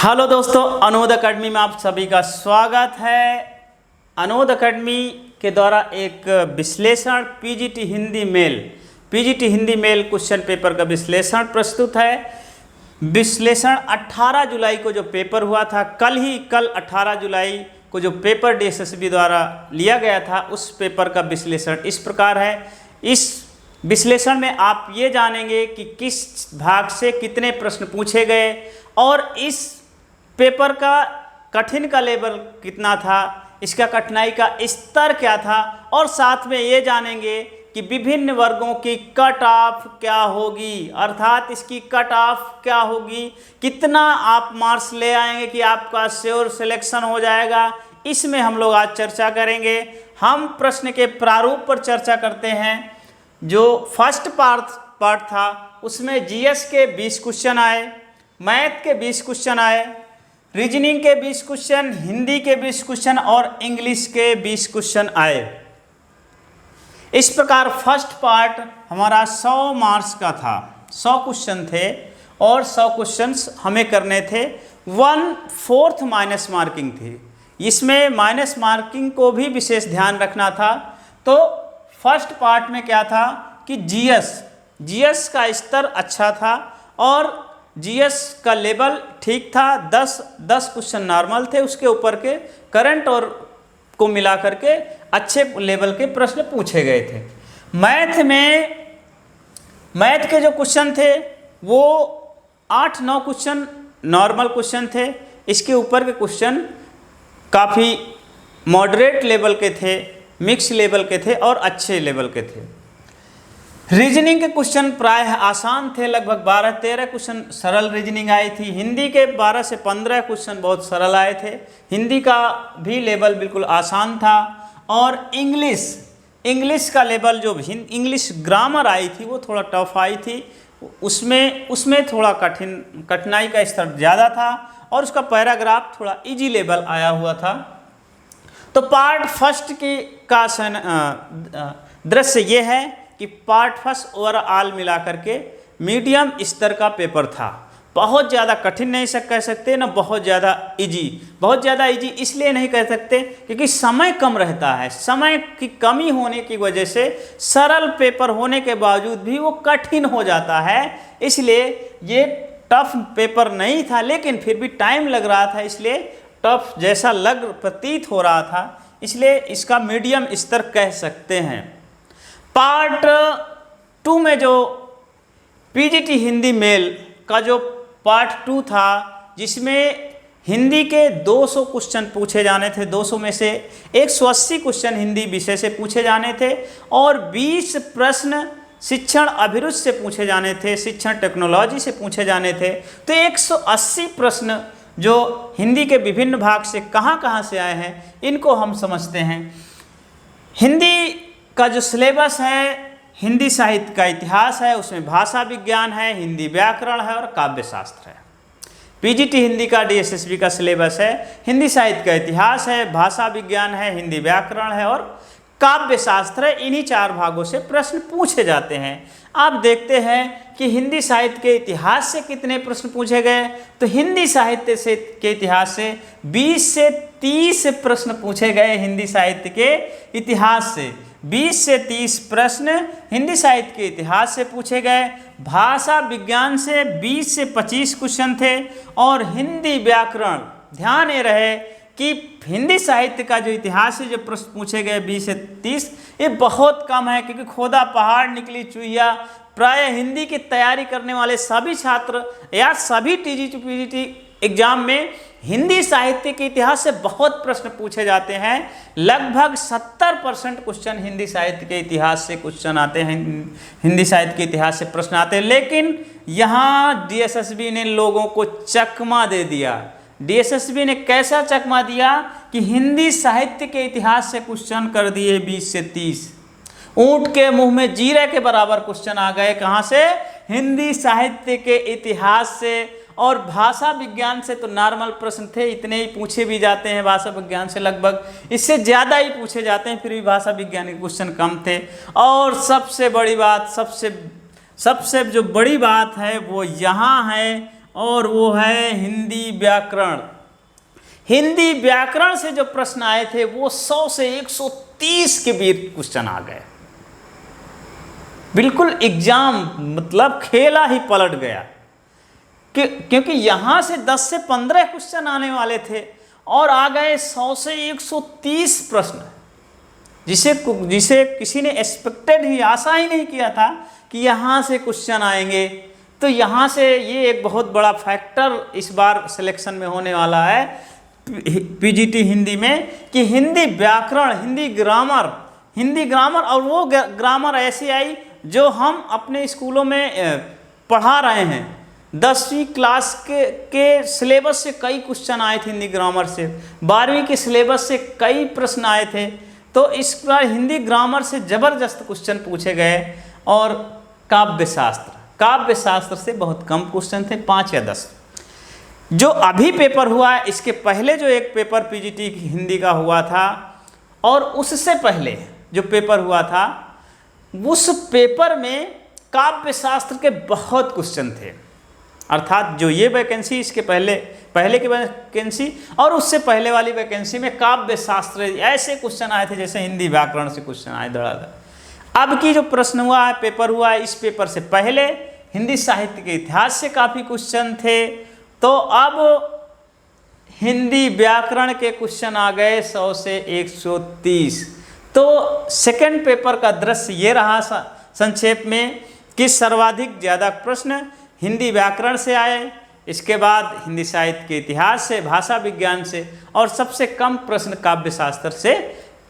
Hello दोस्तों, अनोद academy में आप सभी का स्वागत है। अनोद अकेडमी के द्वारा एक विश्लेषण पीजीटी हिंदी मेल क्वेश्चन पेपर का विश्लेषण प्रस्तुत है। विश्लेषण 18 जुलाई को जो पेपर हुआ था, कल 18 जुलाई को जो पेपर डीएसएसबी द्वारा लिया गया था, उस पेपर का विश्लेषण इस प्रकार है। इस विश्लेषण में आप ये जानेंगे कि किस भाग से कितने प्रश्न पूछे गए और इस पेपर का कठिन का लेवल कितना था, इसका कठिनाई का स्तर क्या था, और साथ में ये जानेंगे कि विभिन्न वर्गों की कट ऑफ क्या होगी, अर्थात इसकी कट ऑफ क्या होगी, कितना आप मार्क्स ले आएंगे कि आपका श्योर सिलेक्शन हो जाएगा। इसमें हम लोग आज चर्चा करेंगे। हम प्रश्न के प्रारूप पर चर्चा करते हैं। जो फर्स्ट पार्ट था उसमें जीएस के 20 क्वेश्चन आए, मैथ के 20 क्वेश्चन आए, रीजनिंग के 20 क्वेश्चन, हिंदी के 20 क्वेश्चन और इंग्लिश के 20 क्वेश्चन आए। इस प्रकार फर्स्ट पार्ट हमारा 100 मार्क्स का था। 100 क्वेश्चन थे और 100 क्वेश्चंस हमें करने थे। 1/4 माइनस मार्किंग थी। इसमें माइनस मार्किंग को भी विशेष ध्यान रखना था। तो फर्स्ट पार्ट में क्या था कि जीएस का स्तर अच्छा था और जीएस का लेवल ठीक था। 10 क्वेश्चन नॉर्मल थे, उसके ऊपर के करंट और को मिला करके अच्छे लेवल के प्रश्न पूछे गए थे। मैथ के जो क्वेश्चन थे वो 8-9 क्वेश्चन नॉर्मल क्वेश्चन थे। इसके ऊपर के क्वेश्चन काफ़ी मॉडरेट लेवल के थे, मिक्स लेवल के थे और अच्छे लेवल के थे। रीजनिंग के क्वेश्चन प्रायः आसान थे, लगभग 12-13 क्वेश्चन सरल रीजनिंग आई थी। हिंदी के 12 से 15 क्वेश्चन बहुत सरल आए थे। हिंदी का भी लेवल बिल्कुल आसान था। और इंग्लिश का लेवल जो इंग्लिश ग्रामर आई थी वो थोड़ा टफ आई थी। उसमें थोड़ा कठिनाई का स्तर ज़्यादा था और उसका पैराग्राफ थोड़ा इजी लेवल आया हुआ था। तो पार्ट फर्स्ट की का दृश्य ये है कि पार्ट फर्स्ट ओवरऑल मिला करके मीडियम स्तर का पेपर था। बहुत ज़्यादा कठिन नहीं कह सकते, ना बहुत ज़्यादा इजी इसलिए नहीं कह सकते क्योंकि समय कम रहता है। समय की कमी होने की वजह से सरल पेपर होने के बावजूद भी वो कठिन हो जाता है। इसलिए ये टफ पेपर नहीं था, लेकिन फिर भी टाइम लग रहा था, इसलिए टफ जैसा प्रतीत हो रहा था, इसलिए इसका मीडियम स्तर कह सकते हैं। पार्ट 2 में जो पीजीटी हिंदी मेल का जो पार्ट 2 था, जिसमें हिंदी के 200 क्वेश्चन पूछे जाने थे। 200 में से 180 क्वेश्चन हिंदी विषय से पूछे जाने थे और 20 प्रश्न शिक्षण अभिरुचि से पूछे जाने थे, शिक्षण टेक्नोलॉजी से पूछे जाने थे। तो 180 प्रश्न जो हिंदी के विभिन्न भाग से कहाँ से आए हैं, इनको हम समझते हैं। हिंदी का जो सिलेबस है, हिंदी साहित्य का इतिहास है, उसमें भाषा विज्ञान है, हिंदी व्याकरण है और काव्य शास्त्र है। पीजीटी हिंदी का डीएसएसबी का सिलेबस है, हिंदी साहित्य का इतिहास है, भाषा विज्ञान है, हिंदी व्याकरण है और काव्य शास्त्र है। इन्हीं 4 भागों से प्रश्न पूछे जाते हैं। आप देखते हैं कि हिंदी साहित्य के इतिहास से कितने प्रश्न पूछे गए। तो हिंदी साहित्य के इतिहास से 20 से 30 प्रश्न पूछे गए। हिंदी साहित्य के इतिहास से 20 से 30 प्रश्न हिंदी साहित्य के इतिहास से पूछे गए। भाषा विज्ञान से 20 से 25 क्वेश्चन थे और हिंदी व्याकरण, ध्यान ये रहे कि हिंदी साहित्य का जो इतिहास से जो प्रश्न पूछे गए 20 से 30, ये बहुत कम है, क्योंकि खोदा पहाड़ निकली चुहिया। प्राय हिंदी की तैयारी करने वाले सभी छात्र या सभी टीजीटी पीजीटी एग्जाम में हिंदी साहित्य के इतिहास से बहुत प्रश्न पूछे जाते हैं। लगभग 70% क्वेश्चन हिंदी साहित्य के इतिहास से क्वेश्चन आते हैं, हिंदी साहित्य के इतिहास से प्रश्न आते हैं। लेकिन यहाँ डीएसएसबी ने लोगों को चकमा दे दिया। डीएसएसबी ने कैसा चकमा दिया कि हिंदी साहित्य के इतिहास से क्वेश्चन कर दिए 20 से 30। ऊंट के मुंह में जीरे के बराबर क्वेश्चन आ गए। कहाँ से? हिंदी साहित्य के इतिहास से। और भाषा विज्ञान से तो नॉर्मल प्रश्न थे, इतने ही पूछे भी जाते हैं। भाषा विज्ञान से लगभग इससे ज़्यादा ही पूछे जाते हैं, फिर भी भाषा विज्ञान के क्वेश्चन कम थे। और सबसे बड़ी बात, सबसे जो बड़ी बात है वो यहाँ है और वो है हिंदी व्याकरण। हिंदी व्याकरण से जो प्रश्न आए थे वो 100 से 130 के बीच क्वेश्चन आ गए। बिल्कुल एग्जाम मतलब खेला ही पलट गया क्योंकि यहाँ से 10 से 15 क्वेश्चन आने वाले थे और आ गए 100 से 130 प्रश्न, जिसे किसी ने एक्सपेक्टेड ही, आशा ही नहीं किया था कि यहाँ से क्वेश्चन आएंगे। तो यहाँ से ये एक बहुत बड़ा फैक्टर इस बार सिलेक्शन में होने वाला है पीजीटी हिंदी में कि हिंदी व्याकरण, हिंदी ग्रामर और वो ग्रामर ऐसी आई जो हम अपने स्कूलों में पढ़ा रहे हैं। 10वीं क्लास के सिलेबस से कई क्वेश्चन आए थे हिंदी ग्रामर से, 12वीं के सिलेबस से कई प्रश्न आए थे। तो इस बार हिंदी ग्रामर से ज़बरदस्त क्वेश्चन पूछे गए और काव्य शास्त्र से बहुत कम क्वेश्चन थे, 5 या 10। जो अभी पेपर हुआ है, इसके पहले जो एक पेपर पीजीटी हिंदी का हुआ था और उससे पहले जो पेपर हुआ था, उस पेपर में काव्य शास्त्र के बहुत क्वेश्चन थे। अर्थात जो ये वैकेंसी, इसके पहले की वैकेंसी और उससे पहले वाली वैकेंसी में काव्य शास्त्र ऐसे क्वेश्चन आए थे जैसे हिंदी व्याकरण से क्वेश्चन आए धड़ाधड़। अब की जो प्रश्न हुआ है, पेपर हुआ है, इस पेपर से पहले हिंदी साहित्य के इतिहास से काफ़ी क्वेश्चन थे। तो अब हिंदी व्याकरण के क्वेश्चन आ गए 100 से 130। तो सेकंड पेपर का दृश्य ये रहा संक्षेप में कि सर्वाधिक ज़्यादा प्रश्न हिंदी व्याकरण से आए, इसके बाद हिंदी साहित्य के इतिहास से, भाषा विज्ञान से और सबसे कम प्रश्न काव्य शास्त्र से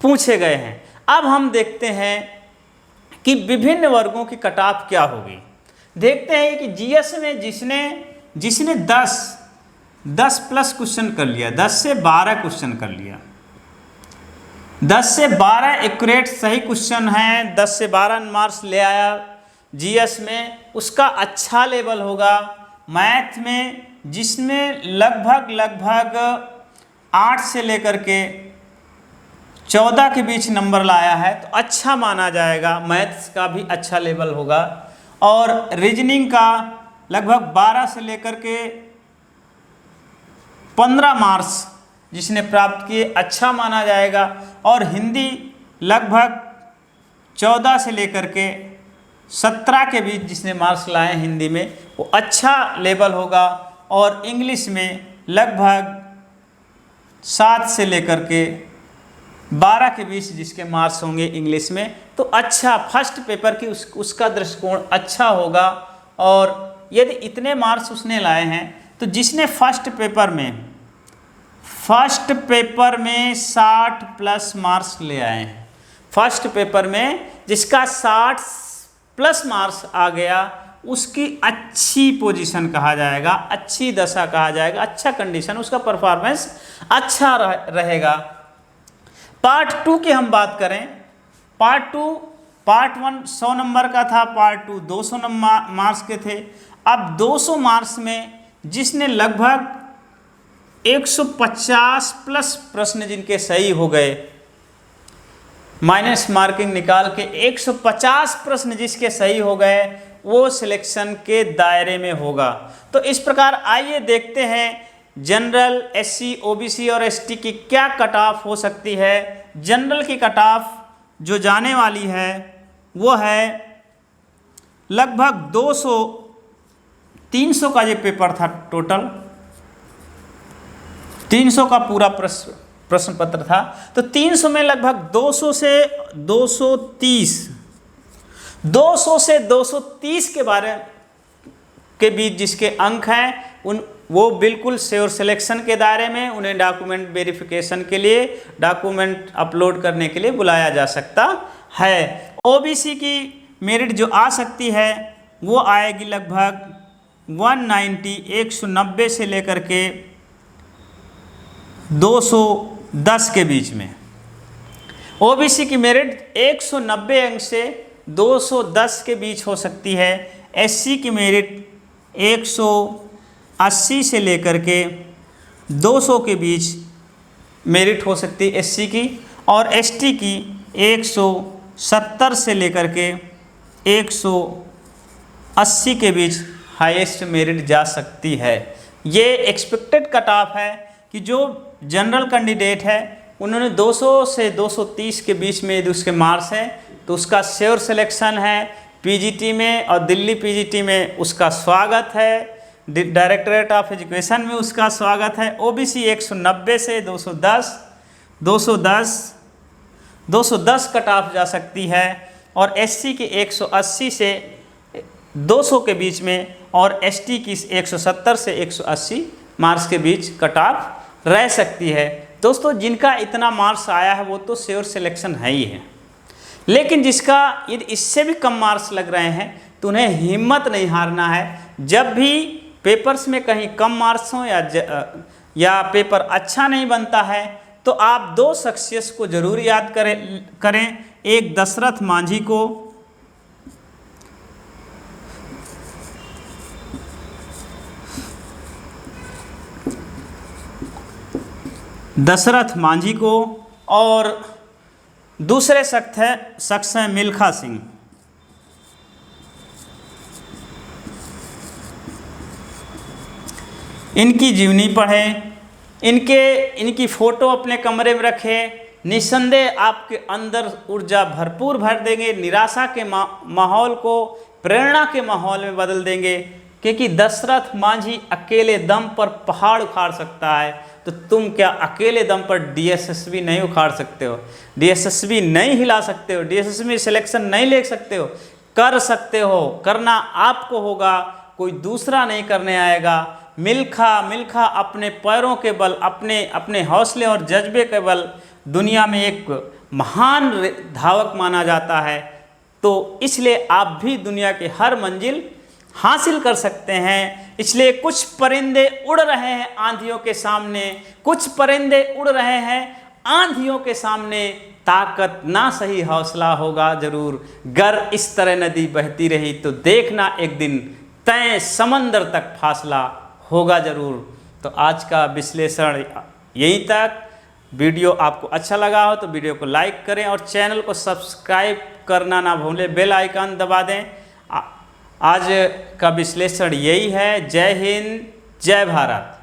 पूछे गए हैं। अब हम देखते हैं कि विभिन्न वर्गों की कट ऑफ क्या होगी। देखते हैं कि जीएस में जिसने 10 प्लस क्वेश्चन कर लिया, 10 से 12 क्वेश्चन कर लिया, 10 से 12 एक्यूरेट सही क्वेश्चन हैं, 10 से 12 मार्क्स ले आया जीएस में, उसका अच्छा लेवल होगा। मैथ में जिसमें लगभग 8 से लेकर के 14 के बीच नंबर लाया है तो अच्छा माना जाएगा, मैथ्स का भी अच्छा लेवल होगा। और रीजनिंग का लगभग 12 से लेकर के 15 मार्क्स जिसने प्राप्त किए अच्छा माना जाएगा। और हिंदी लगभग 14 से लेकर के 17 के बीच जिसने मार्क्स लाए हिंदी में वो अच्छा लेवल होगा। और इंग्लिश में लगभग 7 से लेकर के 12 के बीच जिसके मार्क्स होंगे इंग्लिश में तो अच्छा, फर्स्ट पेपर की उसका दृष्टिकोण अच्छा होगा। और यदि इतने मार्क्स उसने लाए हैं तो जिसने फर्स्ट पेपर में 60 प्लस मार्क्स ले आए हैं, फर्स्ट पेपर में जिसका 60 प्लस मार्क्स आ गया उसकी अच्छी पोजीशन कहा जाएगा, अच्छी दशा कहा जाएगा, अच्छा कंडीशन, उसका परफॉर्मेंस अच्छा रहेगा। पार्ट 2 की हम बात करें, पार्ट 1 100 नंबर का था, पार्ट 2 200 मार्क्स के थे। अब 200 मार्क्स में जिसने लगभग 150 प्लस प्रश्न जिनके सही हो गए, माइनस मार्किंग निकाल के 150 प्रश्न जिसके सही हो गए वो सिलेक्शन के दायरे में होगा। तो इस प्रकार आइए देखते हैं जनरल, एससी, ओबीसी और एसटी की क्या कट ऑफ हो सकती है। जनरल की कट ऑफ जो जाने वाली है वो है लगभग 300 का ये पेपर था, टोटल 300 का पूरा प्रश्न पत्र था। तो 300 में लगभग 200 से 230 के बारे के बीच जिसके अंक हैं वो बिल्कुल श्योर सिलेक्शन के दायरे में, उन्हें डॉक्यूमेंट वेरिफिकेशन के लिए, डॉक्यूमेंट अपलोड करने के लिए बुलाया जा सकता है। ओबीसी की मेरिट जो आ सकती है वो आएगी लगभग 190 से लेकर के 210 के बीच में। ओबीसी की मेरिट 190 अंक से 210 के बीच हो सकती है। एससी की मेरिट 180 से लेकर के 200 के बीच मेरिट हो सकती है एससी की। और एसटी की 170 से लेकर के 180 के बीच हाईएस्ट मेरिट जा सकती है। ये एक्सपेक्टेड कट ऑफ है कि जो जनरल कैंडिडेट है उन्होंने 200 से 230 के बीच में यदि उसके मार्क्स हैं तो उसका श्योर सिलेक्शन है पीजीटी में, और दिल्ली पीजीटी में उसका स्वागत है, डायरेक्टरेट ऑफ एजुकेशन में उसका स्वागत है। ओबीसी 190 से 210 कट ऑफ जा सकती है, और एससी की 180 से 200 के बीच में, और एसटी की 170 से 180 मार्क्स के बीच कट ऑफ रह सकती है। दोस्तों जिनका इतना मार्क्स आया है वो तो श्योर सिलेक्शन है ही है, लेकिन जिसका यदि इससे भी कम मार्क्स लग रहे हैं तो उन्हें हिम्मत नहीं हारना है। जब भी पेपर्स में कहीं कम मार्क्स हों या पेपर अच्छा नहीं बनता है तो आप दो शख्सियत को ज़रूर याद करें। एक दशरथ मांझी को, और दूसरे शख्स हैं मिल्खा सिंह। इनकी जीवनी पढ़ें, इनकी फ़ोटो अपने कमरे में रखें। निस्संदेह आपके अंदर ऊर्जा भरपूर भर देंगे, निराशा के माहौल को प्रेरणा के माहौल में बदल देंगे। क्योंकि दशरथ मांझी अकेले दम पर पहाड़ उखाड़ सकता है, तो तुम क्या अकेले दम पर डीएसएसबी नहीं उखाड़ सकते हो? डीएसएसबी नहीं हिला सकते हो? डीएसएसबी सिलेक्शन नहीं ले सकते हो? कर सकते हो, करना आपको होगा, कोई दूसरा नहीं करने आएगा। मिल्खा अपने पैरों के बल, अपने हौसले और जज्बे के बल दुनिया में एक महान धावक माना जाता है। तो इसलिए आप भी दुनिया के हर मंजिल हासिल कर सकते हैं। इसलिए कुछ परिंदे उड़ रहे हैं आंधियों के सामने, कुछ परिंदे उड़ रहे हैं आंधियों के सामने। ताकत ना सही हौसला होगा जरूर। गर इस तरह नदी बहती रही तो देखना एक दिन तय समंदर तक फासला होगा जरूर। तो आज का विश्लेषण यहीं तक। वीडियो आपको अच्छा लगा हो तो वीडियो को लाइक करें और चैनल को सब्सक्राइब करना ना भूलें, बेल आइकन दबा दें। आज का विश्लेषण यही है। जय हिंद, जय भारत।